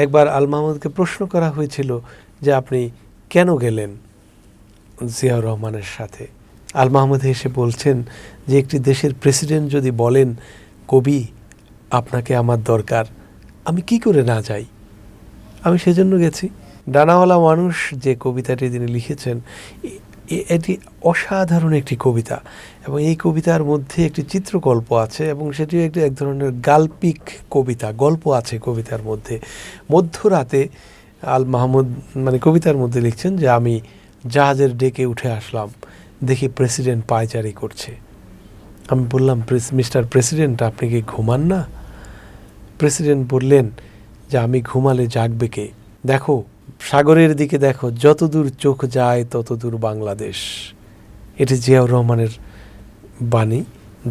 একবার আল মাহমুদকে প্রশ্ন করা হয়েছিল যে আপনি কেন গেলেন জিয়াউর রহমানের সাথে। আল মাহমুদ এসে বলছেন যে একটি দেশের প্রেসিডেন্ট যদি বলেন কবি আপনাকে আমার দরকার, আমি কি করে না যাই, আমি সেজন্য গেছি। ডানাওয়ালা মানুষ যে কবিতাটি তিনি লিখেছেন এটি অসাধারণ একটি কবিতা, এবং এই কবিতার মধ্যে একটি চিত্রকল্প আছে, এবং সেটিও একটি এক ধরনের গাল্পিক কবিতা, গল্প আছে কবিতার মধ্যে। মধ্যরাতে আল মাহমুদ কবিতার মধ্যে লিখছেন যে আমি জাহাজের ডেকে উঠে আসলাম, দেখি প্রেসিডেন্ট পায়চারি করছে। আমি বললাম মিস্টার প্রেসিডেন্ট আপনি কি ঘুমান না? প্রেসিডেন্ট বললেন যে আমি ঘুমালে জাগবে কে, দেখো সাগরের দিকে দেখো, যতদূর চোখ যায় ততদূর বাংলাদেশ। এটি জিয়াউর রহমানের বাণী,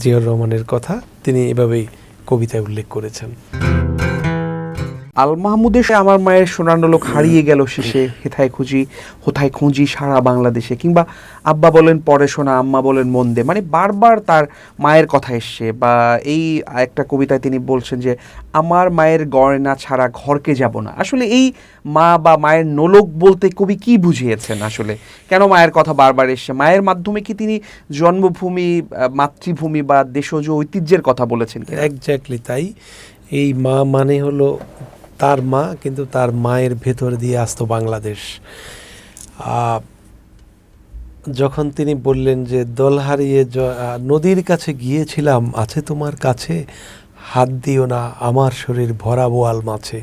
জিয়াউর রহমানের কথা, তিনি এভাবেই কবিতায় উল্লেখ করেছেন। আল মাহমুদের আমার মায়ের সোনার নোলক হারিয়ে গেল শেষে, হেথায় খুঁজি হোথায় খুঁজি সারা বাংলাদেশে, কিংবা আব্বা বলেন পরে শোনা আম্মা বলেন মন দে, বারবার তার মায়ের কথা এসছে। বা এই একটা কবিতায় তিনি বলছেন যে আমার মায়ের গয়না ছাড়া ঘরকে যাব না। আসলে এই মা বা মায়ের নোলক বলতে কবি কি বুঝিয়েছেন? আসলে কেন মায়ের কথা বারবার এসছে? মায়ের মাধ্যমে কি তিনি জন্মভূমি, মাতৃভূমি বা দেশজ ঐতিহ্যের কথা বলেছেন? এক্স্যাক্টলি তাই। এই মা মানে হলো তার মা, কিন্তু তার মায়ের ভেতর দিয়ে আসতো বাংলাদেশ। যখন তিনি বললেন যে দল হারিয়ে নদীর কাছে গিয়েছিলাম, আছে তোমার কাছে, হাত দিও না আমার শরীর ভরা বোয়াল মাছে,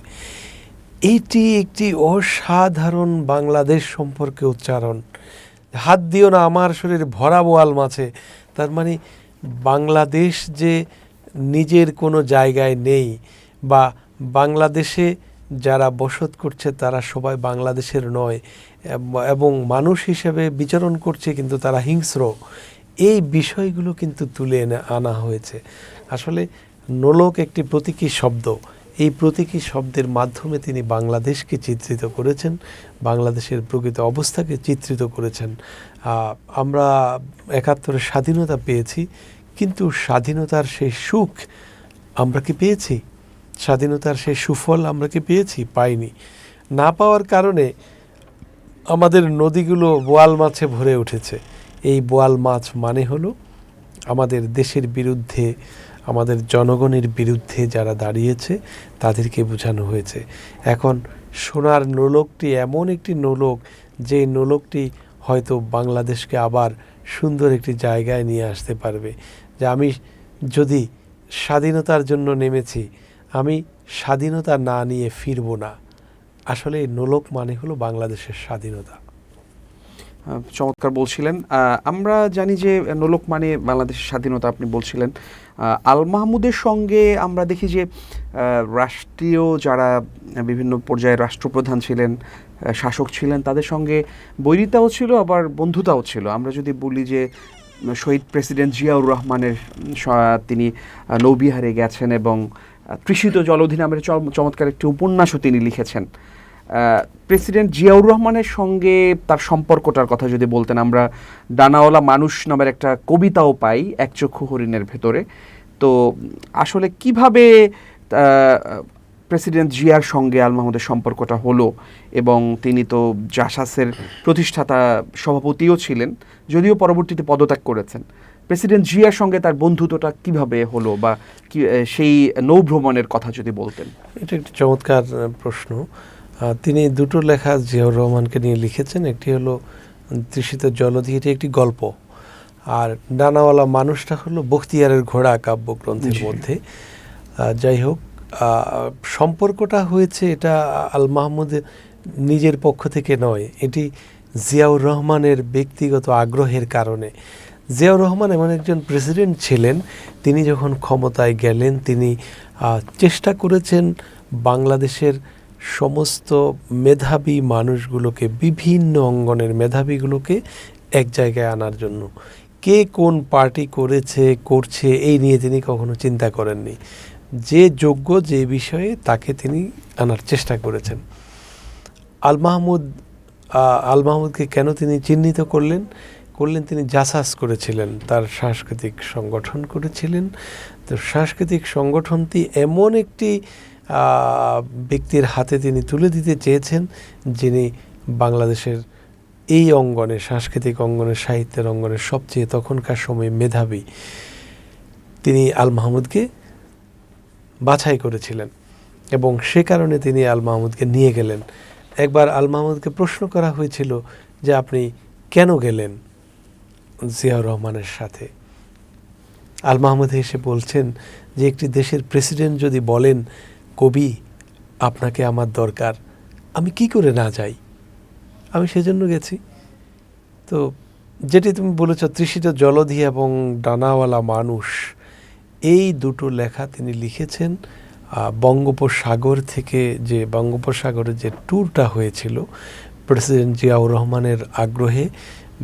এইটি একটি অসাধারণ বাংলাদেশ সম্পর্কে উচ্চারণ। হাত দিও না আমার শরীর ভরা বোয়াল মাছে, তার মানে বাংলাদেশ যে নিজের কোনো জায়গায় নেই, বা বাংলাদেশে যারা বসত করছে তারা সবাই বাংলাদেশের নয়, এবং মানুষ হিসেবে বিচরণ করছে কিন্তু তারা হিংস্র, এই বিষয়গুলো কিন্তু তুলে আনা হয়েছে। আসলে নোলক একটি প্রতীকী শব্দ, এই প্রতীকী শব্দের মাধ্যমে তিনি বাংলাদেশকে চিত্রিত করেছেন, বাংলাদেশের প্রকৃত অবস্থাকে চিত্রিত করেছেন। আমরা ৭১ স্বাধীনতা পেয়েছি, কিন্তু স্বাধীনতার সেই সুখ আমরা কি পেয়েছি? স্বাধীনতার সেই সুফল আমরা কি পেয়েছি? পাইনি। না পাওয়ার কারণে আমাদের নদীগুলো বোয়াল মাছে ভরে উঠেছে। এই বোয়াল মাছ মানে হলো আমাদের দেশের বিরুদ্ধে, আমাদের জনগণের বিরুদ্ধে যারা দাঁড়িয়েছে তাদেরকে বোঝানো হয়েছে। এখন সোনার নোলকটি এমন একটি নোলক, যে নোলকটি হয়তো বাংলাদেশকে আবার সুন্দর একটি জায়গায় নিয়ে আসতে পারবে। যে আমি যদি স্বাধীনতার জন্য নেমেছি, আমি স্বাধীনতা না নিয়ে ফিরব না। আসলে নোলক মানে হলো বাংলাদেশের স্বাধীনতা। চমৎকার বলছিলেন। আমরা জানি যে নোলক মানে বাংলাদেশের স্বাধীনতা, আপনি বলছিলেন। আল মাহমুদের সঙ্গে আমরা দেখি যে রাষ্ট্রীয় যারা বিভিন্ন পর্যায়ে রাষ্ট্রপ্রধান ছিলেন, শাসক ছিলেন, তাদের সঙ্গে বৈরিতাও ছিল, আবার বন্ধুতাও ছিল। আমরা যদি বলি যে শহীদ প্রেসিডেন্ট জিয়াউর রহমানের তিনি নৌবিহারে গেছেন এবং তৃষিত জলধি নামের চমৎকার একটি উপন্যাসও তিনি লিখেছেন। প্রেসিডেন্ট জিয়াউর রহমানের সঙ্গে তার সম্পর্কটার কথা যদি বলতেন। আমরা ডানাওয়ালা মানুষ নামের একটা কবিতাও পাই এক চক্ষু হরিণের ভেতরে। তো আসলে কিভাবে প্রেসিডেন্ট জিয়ার সঙ্গে আল মাহমুদের সম্পর্কটা হলো, এবং তিনি তো জাসাসের প্রতিষ্ঠাতা সভাপতিও ছিলেন, যদিও পরবর্তীতে পদত্যাগ করেছেন। প্রেসিডেন্ট জিয়ার সঙ্গে তার বন্ধুত্বটা কিভাবে হলো, বা সেই নৌভ্রমণের কথা যদি বলতেন। এটা একটি চমৎকার প্রশ্ন। তিনি দুটো লেখা জিয়াউর রহমানকে নিয়ে লিখেছেন। একটি হলো তৃষিত জলধি, এটি একটি গল্প, আর ডানাওয়ালা মানুষটা হলো বখতিয়ারের ঘোড়া কাব্যগ্রন্থের মধ্যে। যাই হোক, সম্পর্কটা হয়েছে এটা আল মাহমুদের নিজের পক্ষ থেকে নয়, এটি জিয়াউর রহমানের ব্যক্তিগত আগ্রহের কারণে। জিয়াউর রহমান এমন একজন প্রেসিডেন্ট ছিলেন, তিনি যখন ক্ষমতায় গেলেন তিনি চেষ্টা করেছেন বাংলাদেশের সমস্ত মেধাবী মানুষগুলোকে, বিভিন্ন অঙ্গনের মেধাবীগুলোকে এক জায়গায় আনার জন্য। কে কোন পার্টি করছে এই নিয়ে তিনি কখনো চিন্তা করেননি। যে যোগ্য যে বিষয়ে তাকে তিনি আনার চেষ্টা করেছেন। আল মাহমুদকে কেন তিনি চিহ্নিত করলেন? তিনি জাসাস করেছিলেন, তার সাংস্কৃতিক সংগঠন করেছিলেন। তো সাংস্কৃতিক সংগঠনটি এমন একটি ব্যক্তির হাতে তিনি তুলে দিতে চেয়েছেন, যিনি বাংলাদেশের এই অঙ্গনে, সাংস্কৃতিক অঙ্গনে, সাহিত্যের অঙ্গনে সবচেয়ে তখনকার সময় মেধাবী, তিনি আল মাহমুদকে বাছাই করেছিলেন এবং সে কারণে তিনি আল মাহমুদকে নিয়ে গেলেন। একবার আল মাহমুদকে প্রশ্ন করা হয়েছিল যে আপনি কেন গেলেন জিয়াউর রহমানের সাথে। আল মাহমুদ এসে বলছেন যে একটি দেশের প্রেসিডেন্ট যদি বলেন কবি আপনাকে আমার দরকার, আমি কি করে না যাই, আমি সেজন্য গেছি। তো যেটি তুমি বলেছ, তৃষিত জলধি এবং ডানাওয়ালা মানুষ, এই দুটো লেখা তিনি লিখেছেন বঙ্গোপসাগর থেকে, যে বঙ্গোপসাগরের যে ট্যুরটা হয়েছিল প্রেসিডেন্ট জিয়াউর রহমানের আগ্রহে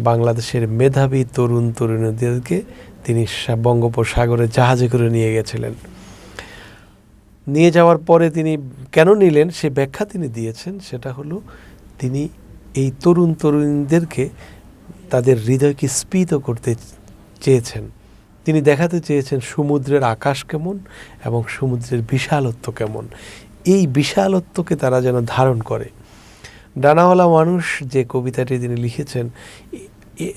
বাংলাদেশের মেধাবী তরুণ তরুণীদেরকে তিনি বঙ্গোপসাগরে জাহাজে করে নিয়ে গেছিলেন। নিয়ে যাওয়ার পরে তিনি কেন নিলেন সে ব্যাখ্যা তিনি দিয়েছেন, সেটা হলো তিনি এই তরুণ তরুণীদেরকে তাদের হৃদয়কে স্ফীত করতে চেয়েছেন। তিনি দেখাতে চেয়েছেন সমুদ্রের আকাশ কেমন এবং সমুদ্রের বিশালত্ব কেমন, এই বিশালত্বকে তারা যেন ধারণ করে। ডানাওয়ালা মানুষ যে কবিতাটি তিনি লিখেছেন,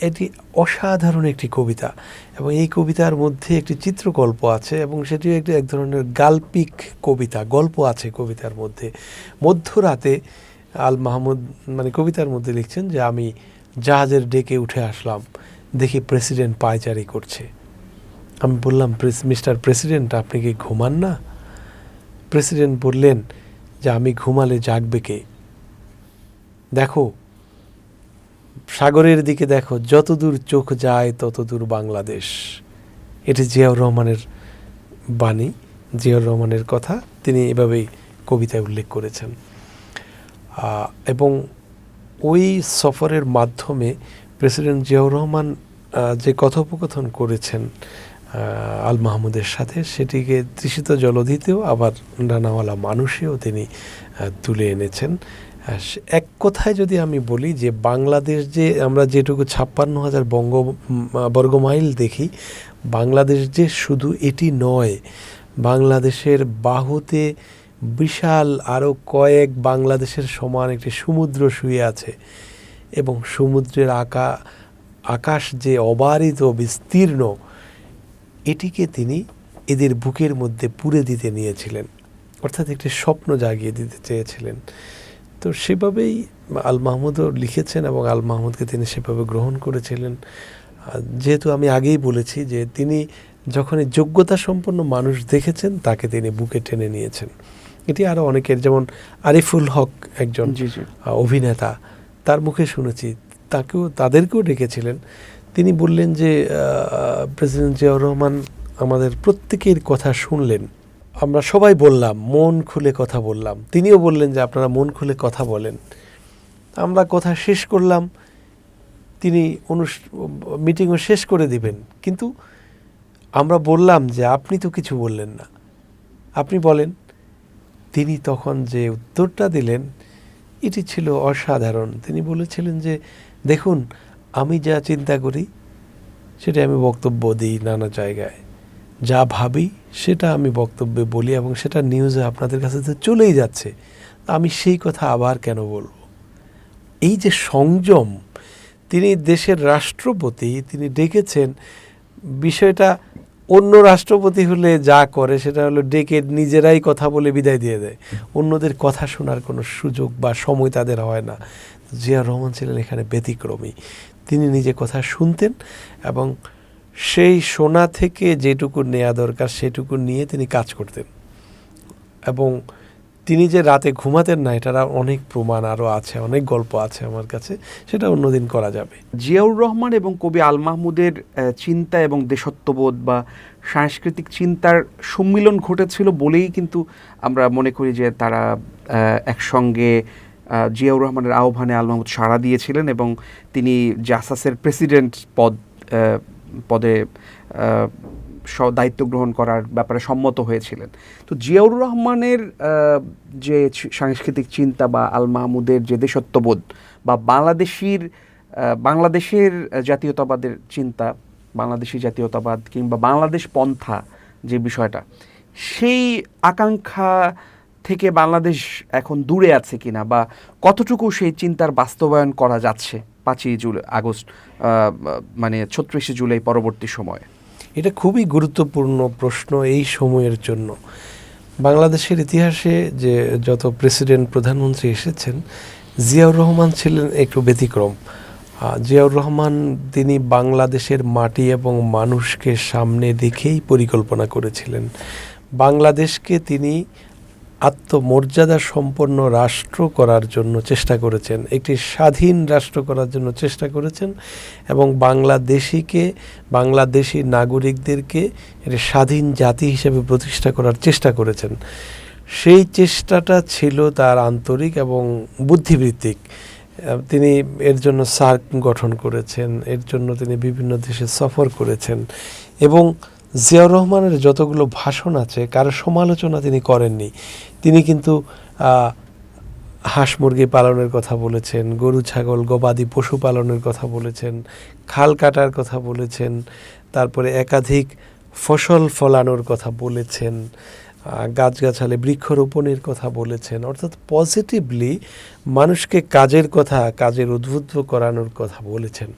এটি অসাধারণ একটি কবিতা এবং এই কবিতার মধ্যে একটি চিত্রকল্প আছে এবং সেটিও একটি এক ধরনের গাল্পিক কবিতা, গল্প আছে কবিতার মধ্যে। মধ্যরাতে আল মাহমুদ কবিতার মধ্যে লিখছেন যে আমি জাহাজের ডেকে উঠে আসলাম, দেখি প্রেসিডেন্ট পায়চারি করছে। আমি বললাম, মিস্টার প্রেসিডেন্ট আপনি কি ঘুমান না? প্রেসিডেন্ট বললেন যে আমি ঘুমালে জাগবে কে? দেখো সাগরের দিকে দেখো, যতদূর চোখ যায় ততদূর বাংলাদেশ। এটি জিয়াউর রহমানের বাণী, জিয়াউর রহমানের কথা, তিনি এভাবেই কবিতায় উল্লেখ করেছেন। এবং ওই সফরের মাধ্যমে প্রেসিডেন্ট জিয়াউর রহমান যে কথোপকথন করেছেন আল মাহমুদের সাথে, সেটিকে তৃষিত জলধিতেও আবার ডানাওয়ালা মানুষেও তিনি তুলে এনেছেন। এক কথায় যদি আমি বলি যে বাংলাদেশ যে আমরা যেটুকু 56,000 বর্গমাইল দেখি, বাংলাদেশ যে শুধু এটি নয়, বাংলাদেশের বাহুতে বিশাল আরও কয়েক বাংলাদেশের সমান একটি সমুদ্র শুয়ে আছে এবং সমুদ্রের আকাশ যে অবারিত বিস্তীর্ণ, এটিকে তিনি এদের বুকের মধ্যে পুরে দিতে নিয়েছিলেন, অর্থাৎ একটি স্বপ্ন জাগিয়ে দিতে চেয়েছিলেন। তো সেভাবেই আল মাহমুদও লিখেছেন এবং আল মাহমুদকে তিনি সেভাবে গ্রহণ করেছিলেন। যেহেতু আমি আগেই বলেছি যে তিনি যখনই যোগ্যতা সম্পন্ন মানুষ দেখেছেন, তাকে তিনি বুকে টেনে নিয়েছেন। এটি আরও অনেকের, যেমন আরিফুল হক একজন অভিনেতা, তার মুখে শুনেছি, তাদেরকেও ডেকেছিলেন। তিনি বললেন যে প্রেসিডেন্ট জিয়াউর রহমান আমাদের প্রত্যেকের কথা শুনলেন, আমরা সবাই বললাম, মন খুলে কথা বললাম। তিনিও বললেন যে আপনারা মন খুলে কথা বলেন। আমরা কথা শেষ করলাম, তিনি মিটিংও শেষ করে দিবেন, কিন্তু আমরা বললাম যে আপনি তো কিছু বললেন না, আপনি বলেন। তিনি তখন যে উত্তরটা দিলেন এটি ছিল অসাধারণ। তিনি বলেছিলেন যে দেখুন, আমি যা চিন্তা করি সেটা আমি বক্তব্য দিই নানা জায়গায়, যা ভাবি সেটা আমি বক্তব্যে বলি এবং সেটা নিউজে আপনাদের কাছে তো চলেই যাচ্ছে, আমি সেই কথা আবার কেন বলবো। এই যে সংযম, তিনি দেশের রাষ্ট্রপতি, তিনি ডেকেছেন। বিষয়টা অন্য রাষ্ট্রপতি হলে যা করে সেটা হলো ডেকে নিজেরাই কথা বলে বিদায় দিয়ে দেয়, অন্যদের কথা শোনার কোনো সুযোগ বা সময় তাদের হয় না। জিয়াউর রহমান ছিলেন এখানে ব্যতিক্রমী। তিনি নিজে কথা শুনতেন এবং সেই শোনা থেকে যেটুকু নেওয়া দরকার সেটুকু নিয়ে তিনি কাজ করতেন। এবং তিনি যে রাতে ঘুমাতেন না, এটার অনেক প্রমাণ আরও আছে, অনেক গল্প আছে আমার কাছে, সেটা অন্যদিন করা যাবে। জিয়াউর রহমান এবং কবি আল মাহমুদের চিন্তা এবং দেশত্ববোধ বা সাংস্কৃতিক চিন্তার সম্মিলন ঘটেছিল বলেই কিন্তু আমরা মনে করি যে তারা একসঙ্গে জিয়াউর রহমানের আহ্বানে আল মাহমুদ সাড়া দিয়েছিলেন এবং তিনি জাসাসের প্রেসিডেন্ট পদে দায়িত্ব গ্রহণ করার ব্যাপারে সম্মত হয়েছিলেন। তো জিয়াউর রহমানের যে সাংস্কৃতিক চিন্তা বা আল মাহমুদের যে দেশত্ববোধ বা বাংলাদেশের জাতীয়তাবাদের চিন্তা, বাংলাদেশি জাতীয়তাবাদ কিংবা বাংলাদেশ পন্থা যে বিষয়টা, সেই আকাঙ্ক্ষা থেকে বাংলাদেশ এখন দূরে আছে কিনা, বা কতটুকু সেই চিন্তার বাস্তবায়ন করা যাচ্ছে 5ই আগস্ট মানে 36শে জুলাই পরবর্তী সময়ে? এটা খুবই গুরুত্বপূর্ণ প্রশ্ন এই সময়ের জন্য। বাংলাদেশের ইতিহাসে যে যত প্রেসিডেন্ট প্রধানমন্ত্রী এসেছেন, জিয়াউর রহমান ছিলেন একটু ব্যতিক্রম। জিয়াউর রহমান তিনি বাংলাদেশের মাটি এবং মানুষকে সামনে রেখেই পরিকল্পনা করেছিলেন। বাংলাদেশকে তিনি আত্মমর্যাদা সম্পন্ন রাষ্ট্র করার জন্য চেষ্টা করেছেন, একটি স্বাধীন রাষ্ট্র করার জন্য চেষ্টা করেছেন, এবং বাংলাদেশি নাগরিকদেরকে একটি স্বাধীন জাতি হিসেবে প্রতিষ্ঠা করার চেষ্টা করেছেন। সেই চেষ্টাটা ছিল তার আন্তরিক এবং বুদ্ধিবৃত্তিক। তিনি এর জন্য সার্ক গঠন করেছেন, এর জন্য তিনি বিভিন্ন দেশে সফর করেছেন, এবং জিয়াউর রহমানের যতগুলো ভাষণ আছে কারো সমালোচনা তিনি করেননি। তিনি কিন্তু হাঁস মুরগি পালনের কথা বলেছেন, গরু ছাগল গবাদি পশু পালনের কথা বলেছেন, খাল কাটার কথা বলেছেন, তারপরে একাধিক ফসল ফলানোর কথা বলেছেন, গাছগাছালি বৃক্ষরোপণের কথা বলেছেন। অর্থাৎ পজিটিভলি মানুষকে কাজের উদ্বুদ্ধ করানোর কথা বলেছেন।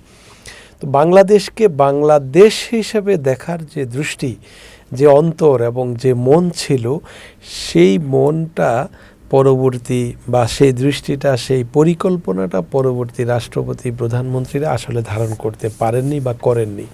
তো বাংলাদেশকে বাংলাদেশ হিসেবে দেখার যে দৃষ্টি, যে অন্তর এবং যে মন ছিল, সেই মনটা পরবর্তী বা সেই দৃষ্টিটা, সেই পরিকল্পনাটা পরবর্তী রাষ্ট্রপতি প্রধানমন্ত্রীরা আসলে ধারণ করতে পারেননি বা করেননি।